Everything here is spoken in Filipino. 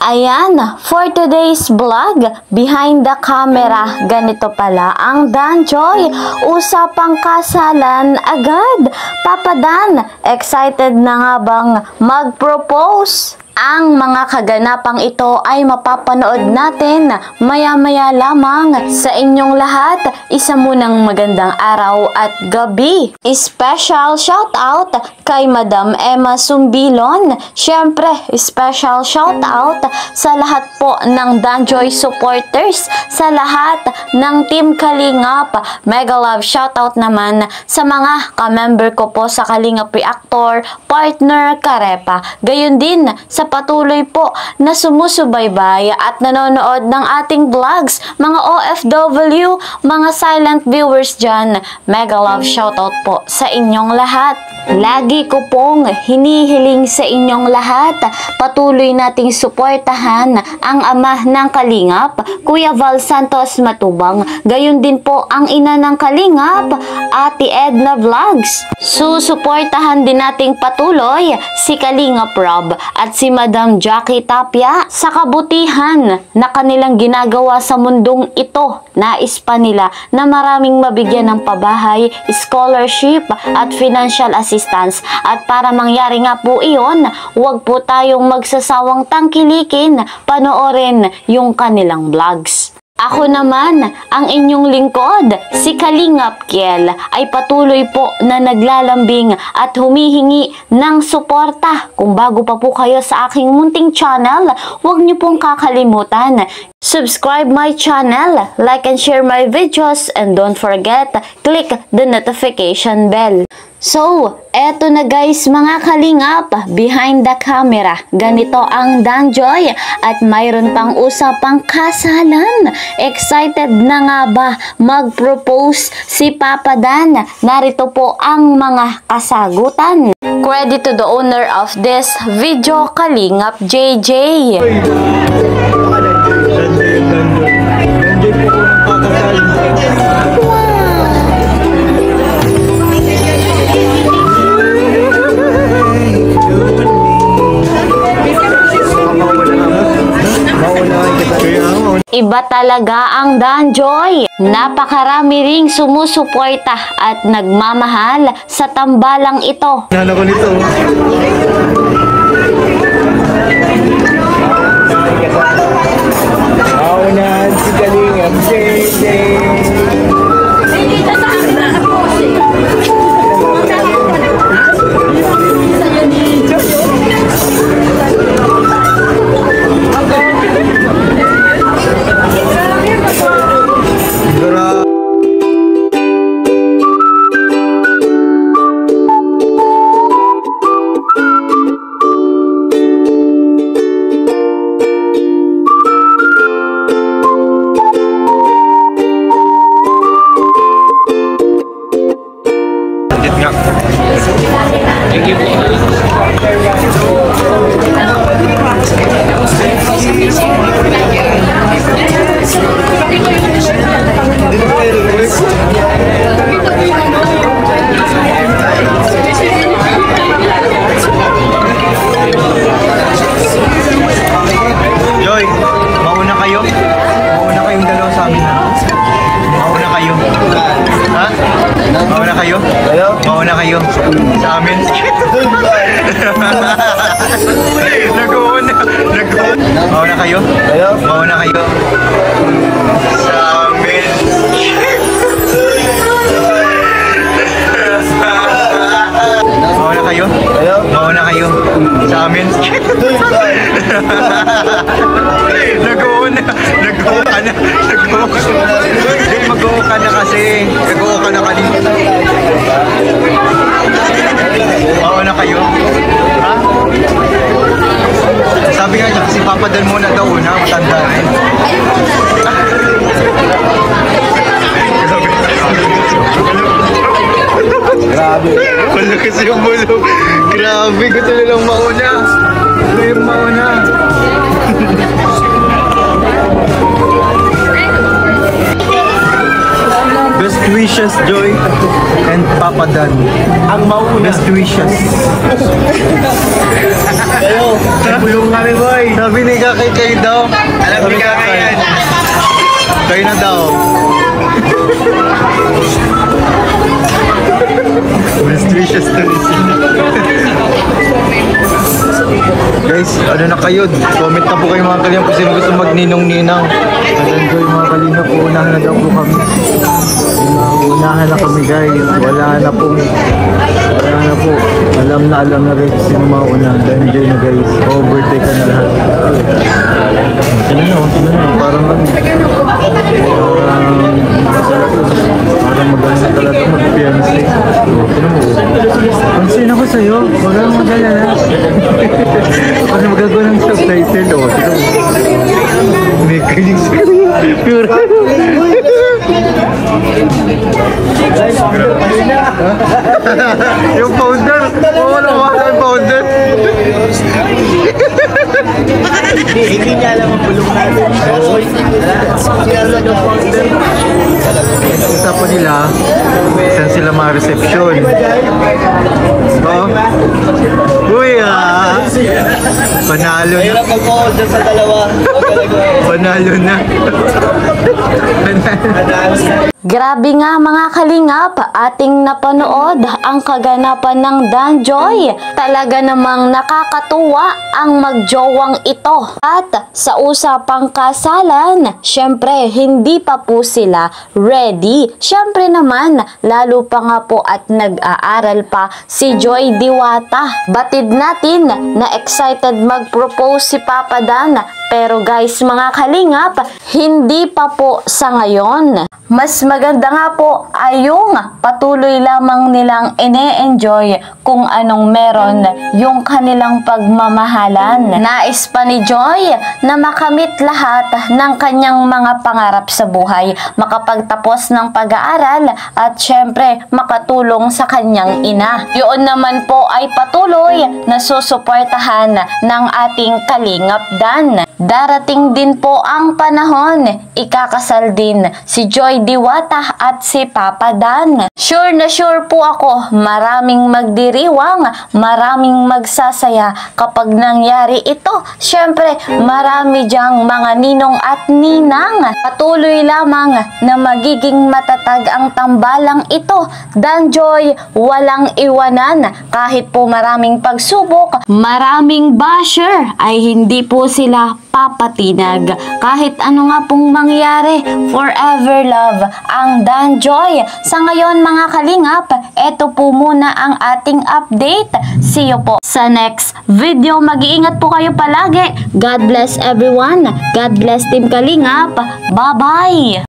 Ayan, for today's vlog, behind the camera, ganito pala ang Danjoy. Usapang kasalan agad. Papa Dan, excited na nga bang mag-propose? Ang mga kaganapang ito ay mapapanood natin maya-maya lamang. Sa inyong lahat, isa munang magandang araw at gabi. Special shoutout kay Madam Emma Sumbilon. Syempre, special shoutout sa lahat po ng Danjoy supporters, sa lahat ng Team Kalingap. Mega love shoutout naman sa mga ka-member ko po sa Kalingap Reactor, partner Karepa. Gayon din sa patuloy po na sumusubaybay at nanonood ng ating vlogs, mga OFW, mga silent viewers dyan. Mega love shoutout po sa inyong lahat. Lagi ko pong hinihiling sa inyong lahat, patuloy nating suportahan ang ama ng Kalingap, Kuya Val Santos Matubang. Gayon din po ang ina ng Kalingap, Ate Edna Vlogs. Susuportahan din nating patuloy si Kalingap Rob at si Madam Jackie Tapia sa kabutihan na kanilang ginagawa sa mundong ito. Nais pa nila na maraming mabigyan ng pabahay, scholarship at financial assistance. At para mangyari nga po iyon, huwag po tayong magsasawang tangkilikin, panoorin yung kanilang vlogs. Ako naman, ang inyong lingkod, si Kalingap Kiel, ay patuloy po na naglalambing at humihingi ng suporta. Kung bago pa po kayo sa aking munting channel, huwag niyo pong kakalimutan. Subscribe my channel, like and share my videos, and don't forget, click the notification bell. So, eto na guys mga Kalingap, behind the camera, ganito ang Danjoy at mayroon pang usapang kasalan. Excited na nga ba mag-propose si Papa Dan? Narito po ang mga kasagutan. Credit to the owner of this video, Kalingap JJ. Iba talaga ang Danjoy. Napakarami ring sumusuporta at nagmamahal sa tambalang ito. Nana ko nito. Naunahan si Kalingap JJ. Mauna kayo sa amin. Mauna kayo sa amin. Mauna kayo sa amin. Mag-go ka na kasi. Mag-go ka na kanina. Mauna kayo? Ha? Sabi nga niya, si Papa Dan muna daw una, matanda na eh. Grabe. Wala kasi yung mulo. Grabe, gusto nilang mauna. Gusto yung mauna. Best wishes, Joy and Papa Dan. Ang mauna. Best wishes. Kayo, nagulong kami, boy. Sabi ni amiga kay kayo daw. Amiga kay yan. Kayo na daw. Best wishes to listen. Guys, ano na kayo? Comment na po kayo mga kalingap kung sino gusto magninong-ninang. Nag-enjoy mga kalingap po. Unahan na daw po kami. Unahan na kami guys. Wala na po. Alam na guys sino mga unahan. Enjoy na guys. Birthday ka na lahat. Sino na. Parang maganda talaga mag-fiancé. Sino mo? Pansin ako sa'yo. Wala mo magala. Kasi magagawa ng subtitle o. May kaling pure. Yung founder. Wala mo yung founder. Hindi niya alam ang bulong natin. Usapan nila saan sila ma-reception. Oh. Uy panalo na. Sa dalawa. Panalo na. Grabe nga mga kalingap, ating napanood ang kaganapan ng Danjoy. Talaga namang nakakatuwa ang magjowang ito. At sa usapang kasalan, syempre hindi pa po sila ready. Syempre naman, lalo pa nga po at nag-aaral pa si Joy Diwata. Batid natin na excited mag-propose si Papa Dan. Pero guys mga kalingap, hindi pa po sa ngayon. Mas maganda nga po ay yung patuloy lamang nilang ine-enjoy kung anong meron yung kanilang pagmamahalan. Nais pa ni Joy na makamit lahat ng kanyang mga pangarap sa buhay, makapagtapos ng pag-aaral at syempre makatulong sa kanyang ina. Yun naman po ay patuloy na susuportahan ng ating Kalingap Dan. Darating din po ang panahon, ikakasal din si Joy Diwata at si Papa Dan. Sure na sure po ako, maraming magdiriwang, maraming magsasaya kapag nangyari ito. Syempre, marami diyang mga ninong at ninang. Patuloy lamang na magiging matatag ang tambalang ito. Danjoy, walang iwanan. Kahit po maraming pagsubok, maraming basher, ay hindi po sila papatinag. Kahit ano nga pong mangyari, forever love ang Danjoy. Sa ngayon mga kalingap, eto po muna ang ating update. See you po sa next video. Mag-iingat po kayo palagi. God bless everyone. God bless Team Kalingap. Bye-bye!